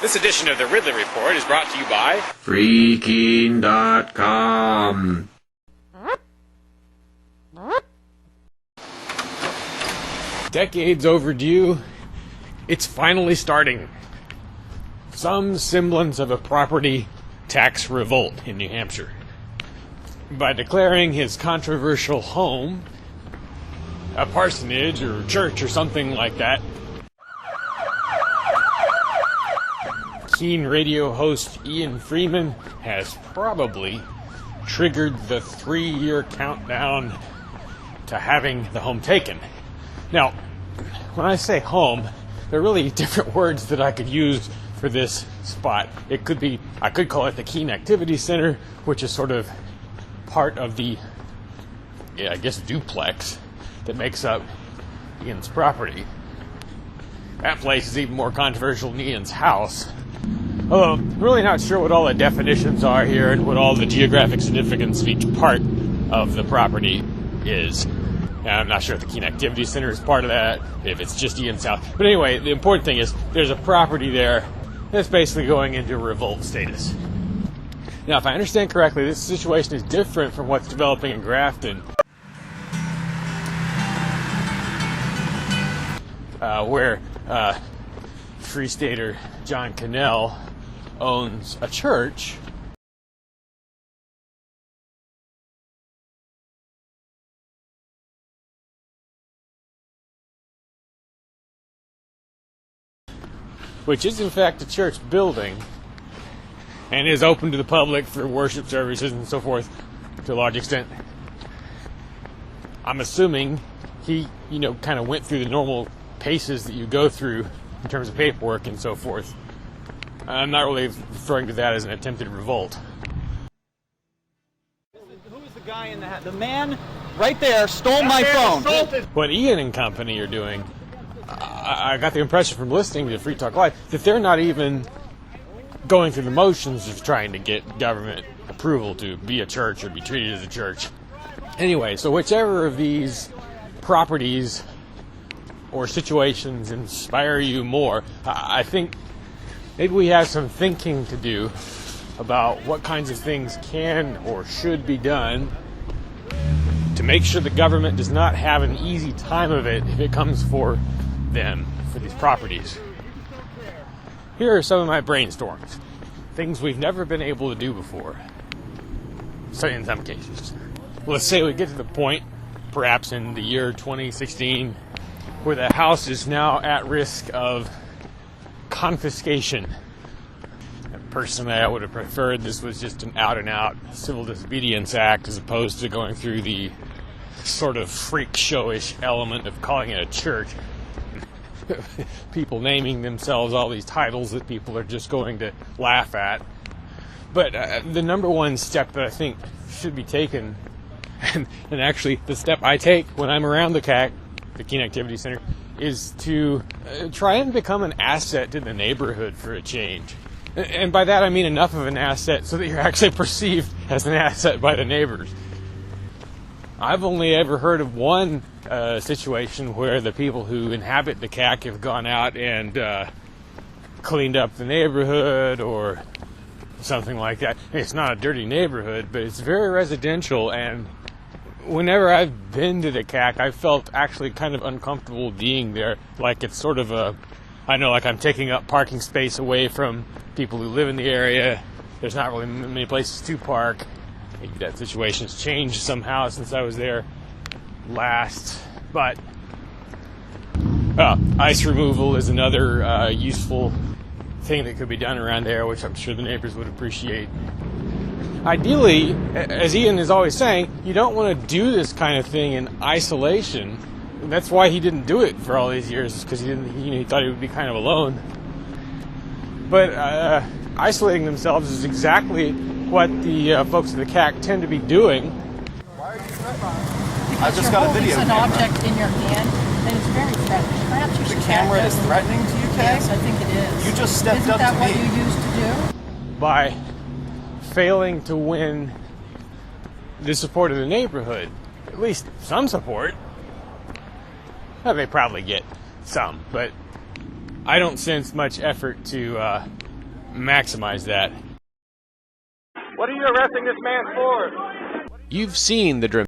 This edition of the Ridley Report is brought to you by Freaking.com. Decades overdue, it's finally starting. Some semblance of a property tax revolt in New Hampshire. By declaring his controversial home a parsonage or church or something like that, keen radio host Ian Freeman has probably triggered the 3-year countdown to having the home taken. Now, when I say home, there are really different words that I could use for this spot. I could call it the Keene Activity Center, which is sort of part of the, duplex that makes up Ian's property. That place is even more controversial than Ian's house. Although, I'm really not sure what all the definitions are here and what all the geographic significance of each part of the property is. And I'm not sure if the Keene Activity Center is part of that, if it's just Ian's house. But anyway, the important thing is there's a property there that's basically going into revolt status. Now, if I understand correctly, this situation is different from what's developing in Grafton, where Free Stater John Cannell owns a church which is in fact a church building and is open to the public for worship services and so forth to a large extent. I'm assuming he, kind of went through the normal paces that you go through in terms of paperwork and so forth. I'm not really referring to that as an attempted revolt. Who is the guy in the hat? The man right there stole my phone. What Ian and company are doing, I got the impression from listening to Free Talk Live that they're not even going through the motions of trying to get government approval to be a church or be treated as a church. Anyway, so whichever of these properties or situations inspire you more, I think maybe we have some thinking to do about what kinds of things can or should be done to make sure the government does not have an easy time of it if it comes for them, for these properties. Here are some of my brainstorms. Things we've never been able to do before. So in some cases. Let's say we get to the point, perhaps in the year 2016, where the house is now at risk of confiscation. And personally, I would have preferred this was just an out-and-out civil disobedience act as opposed to going through the sort of freak showish element of calling it a church. People naming themselves all these titles that people are just going to laugh at. But the number one step that I think should be taken, and actually the step I take when I'm around the Keene Activity Center, is to try and become an asset to the neighborhood for a change. And by that I mean enough of an asset so that you're actually perceived as an asset by the neighbors. I've only ever heard of one situation where the people who inhabit the CAC have gone out and cleaned up the neighborhood or something like that. It's not a dirty neighborhood, but it's very residential, and whenever I've been to the CAC, I felt actually kind of uncomfortable being there. Like it's sort of like I'm taking up parking space away from people who live in the area. There's not really many places to park. Maybe that situation's changed somehow since I was there last. But ice removal is another useful thing that could be done around there, which I'm sure the neighbors would appreciate. Ideally, as Ian is always saying, you don't want to do this kind of thing in isolation. And that's why he didn't do it for all these years, because he thought he would be kind of alone. But isolating themselves is exactly what the folks in the CAC tend to be doing. Why are you threatening? I just got a video an camera. Object in your hand, and it's very threatening. Perhaps you should The camera is threatening to you, Kay? Yes, I think it is. You just stepped up to me. Isn't that what you used to do? By failing to win the support of the neighborhood, at least some support. Well, they probably get some, but I don't sense much effort to maximize that. What are you arresting this man for? You've seen the